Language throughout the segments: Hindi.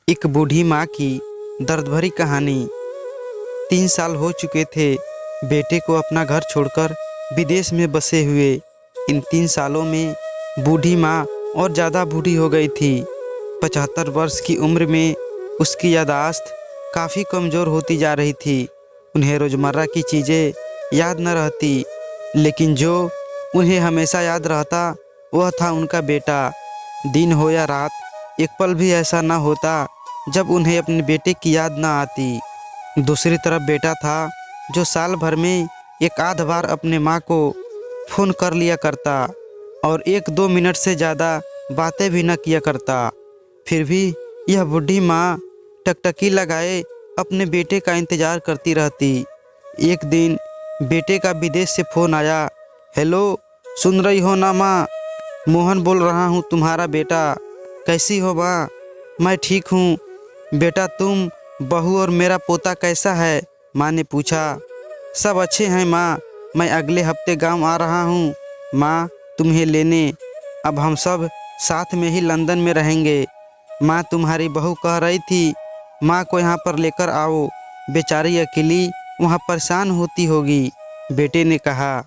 एक बूढ़ी माँ की दर्द भरी कहानी। 3 साल हो चुके थे बेटे को अपना घर छोड़कर विदेश में बसे हुए। इन 3 सालों में बूढ़ी माँ और ज़्यादा बूढ़ी हो गई थी। 75 वर्ष की उम्र में उसकी याददाश्त काफ़ी कमज़ोर होती जा रही थी। उन्हें रोज़मर्रा की चीज़ें याद न रहती, लेकिन जो उन्हें हमेशा याद रहता वह था उनका बेटा। दिन हो या रात, एक पल भी ऐसा न होता जब उन्हें अपने बेटे की याद न आती। दूसरी तरफ बेटा था जो साल भर में एक आध बार अपने माँ को फ़ोन कर लिया करता और 1-2 मिनट से ज़्यादा बातें भी न किया करता। फिर भी यह बूढ़ी माँ टकटकी लगाए अपने बेटे का इंतज़ार करती रहती। एक दिन बेटे का विदेश से फ़ोन आया। हेलो, सुन रही हो ना माँ? मोहन बोल रहा हूँ, तुम्हारा बेटा। कैसी हो माँ? मैं ठीक हूँ बेटा, तुम, बहू और मेरा पोता कैसा है? माँ ने पूछा। सब अच्छे हैं माँ, मैं अगले हफ्ते गांव आ रहा हूँ माँ तुम्हें लेने। अब हम सब साथ में ही लंदन में रहेंगे। माँ, तुम्हारी बहू कह रही थी माँ को यहाँ पर लेकर आओ, बेचारी अकेली वहाँ परेशान होती होगी, बेटे ने कहा।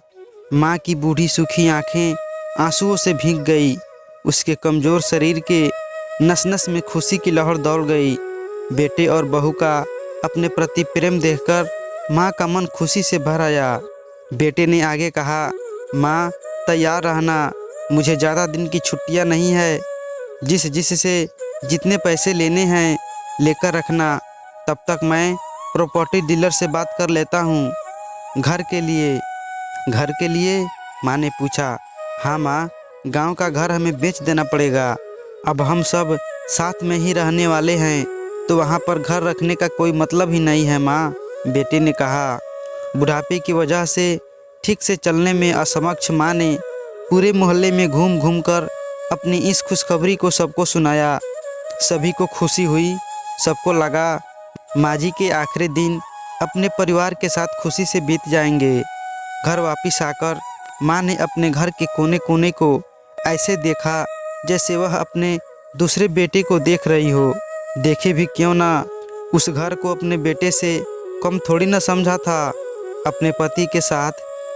माँ की बूढ़ी सूखी आंखें आंसुओं से भीग गई। उसके कमज़ोर शरीर के नस नस में खुशी की लहर दौड़ गई। बेटे और बहू का अपने प्रति प्रेम देखकर माँ का मन खुशी से भर आया। बेटे ने आगे कहा, माँ तैयार रहना, मुझे ज़्यादा दिन की छुट्टियाँ नहीं है। जिससे जितने पैसे लेने हैं लेकर रखना। तब तक मैं प्रॉपर्टी डीलर से बात कर लेता हूँ घर के लिए। घर के लिए? माँ ने पूछा। हाँ माँ, गांव का घर हमें बेच देना पड़ेगा। अब हम सब साथ में ही रहने वाले हैं, तो वहाँ पर घर रखने का कोई मतलब ही नहीं है माँ, बेटे ने कहा। बुढ़ापे की वजह से ठीक से चलने में असमक्ष माँ ने पूरे मोहल्ले में घूम घूम कर अपनी इस खुशखबरी को सबको सुनाया। सभी को खुशी हुई। सबको लगा माँ जी के आखिरी दिन अपने परिवार के साथ खुशी से बीत जाएंगे। घर वापस आकर माँ ने अपने घर के कोने कोने को ऐसे देखा जैसे वह अपने दूसरे बेटे को देख रही हो। देखे भी क्यों ना, उस घर को अपने बेटे से कम थोड़ी ना समझा था। अपने पति के साथ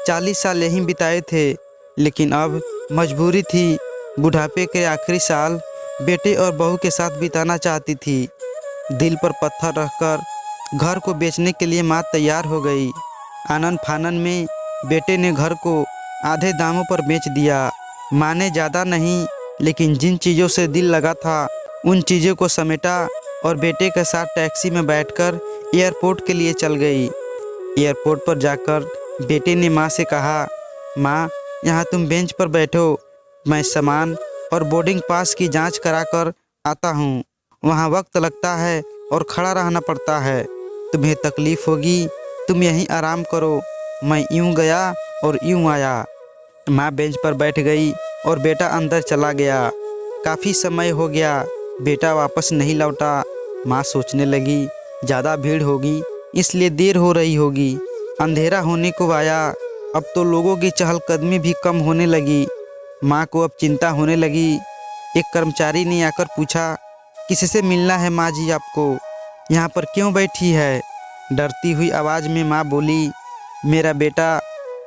40 साल यहीं बिताए थे, लेकिन अब मजबूरी थी। बुढ़ापे के आखिरी साल बेटे और बहू के साथ बिताना चाहती थी। दिल पर पत्थर रखकर घर को बेचने के लिए माँ तैयार हो गई। आनन फानन में बेटे ने घर को आधे दामों पर बेच दिया। माँ ने ज़्यादा नहीं, लेकिन जिन चीज़ों से दिल लगा था उन चीज़ों को समेटा और बेटे के साथ टैक्सी में बैठकर एयरपोर्ट के लिए चल गई। एयरपोर्ट पर जाकर बेटे ने माँ से कहा, माँ यहाँ तुम बेंच पर बैठो, मैं सामान और बोर्डिंग पास की जांच कराकर आता हूँ। वहाँ वक्त लगता है और खड़ा रहना पड़ता है, तुम्हें तकलीफ़ होगी, तुम यहीं आराम करो। मैं यूँ गया और यूँ आया। माँ बेंच पर बैठ गई और बेटा अंदर चला गया। काफ़ी समय हो गया, बेटा वापस नहीं लौटा। माँ सोचने लगी ज़्यादा भीड़ होगी इसलिए देर हो रही होगी। अंधेरा होने को आया। अब तो लोगों की चहलकदमी भी कम होने लगी। माँ को अब चिंता होने लगी। एक कर्मचारी ने आकर पूछा, किससे मिलना है माँ जी आपको? यहाँ पर क्यों बैठी है? डरती हुई आवाज़ में माँ बोली, मेरा बेटा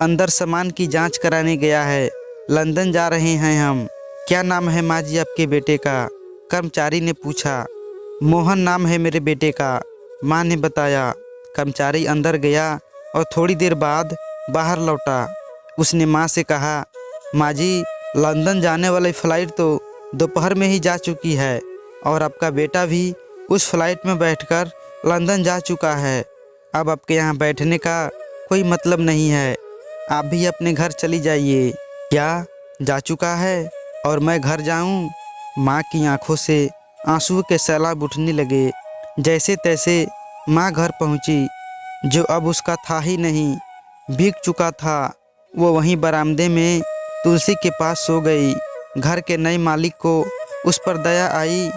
अंदर सामान की जांच कराने गया है, लंदन जा रहे हैं हम। क्या नाम है माँ जी आपके बेटे का? कर्मचारी ने पूछा। मोहन नाम है मेरे बेटे का, माँ ने बताया। कर्मचारी अंदर गया और थोड़ी देर बाद बाहर लौटा। उसने माँ से कहा, माँ जी लंदन जाने वाली फ़्लाइट तो दोपहर में ही जा चुकी है और आपका बेटा भी उस फ्लाइट में बैठकर लंदन जा चुका है। अब आपके यहाँ बैठने का कोई मतलब नहीं है, आप भी अपने घर चली जाइए। क्या जा चुका है और मैं घर जाऊँ? माँ की आंखों से आंसू के सैलाब उठने लगे। जैसे तैसे माँ घर पहुँची, जो अब उसका था ही नहीं, भीग चुका था। वो वहीं बरामदे में तुलसी के पास सो गई। घर के नए मालिक को उस पर दया आई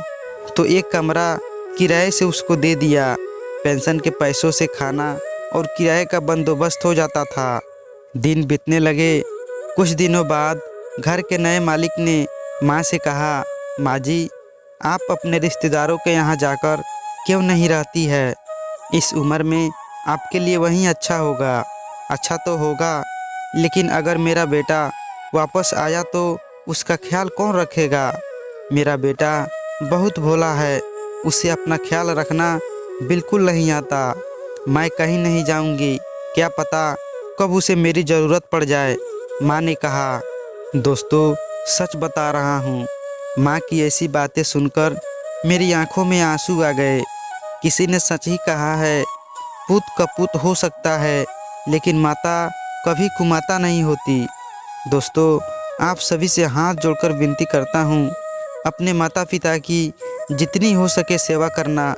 तो एक कमरा किराए से उसको दे दिया। पेंशन के पैसों से खाना और किराए का बंदोबस्त हो जाता था। दिन बीतने लगे। कुछ दिनों बाद घर के नए मालिक ने माँ से कहा, माँ जी आप अपने रिश्तेदारों के यहाँ जाकर क्यों नहीं रहती है? इस उम्र में आपके लिए वहीं अच्छा होगा। अच्छा तो होगा, लेकिन अगर मेरा बेटा वापस आया तो उसका ख्याल कौन रखेगा? मेरा बेटा बहुत भोला है, उसे अपना ख्याल रखना बिल्कुल नहीं आता। मैं कहीं नहीं जाऊंगी, क्या पता कब उसे मेरी ज़रूरत पड़ जाए, माँ ने कहा। दोस्तों, सच बता रहा हूँ, माँ की ऐसी बातें सुनकर मेरी आंखों में आंसू आ गए। किसी ने सच ही कहा है, पूत कपूत हो सकता है, लेकिन माता कभी कुमाता नहीं होती। दोस्तों, आप सभी से हाथ जोड़कर विनती करता हूँ, अपने माता पिता की जितनी हो सके सेवा करना,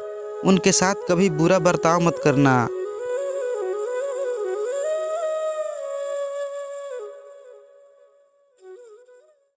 उनके साथ कभी बुरा बर्ताव मत करना।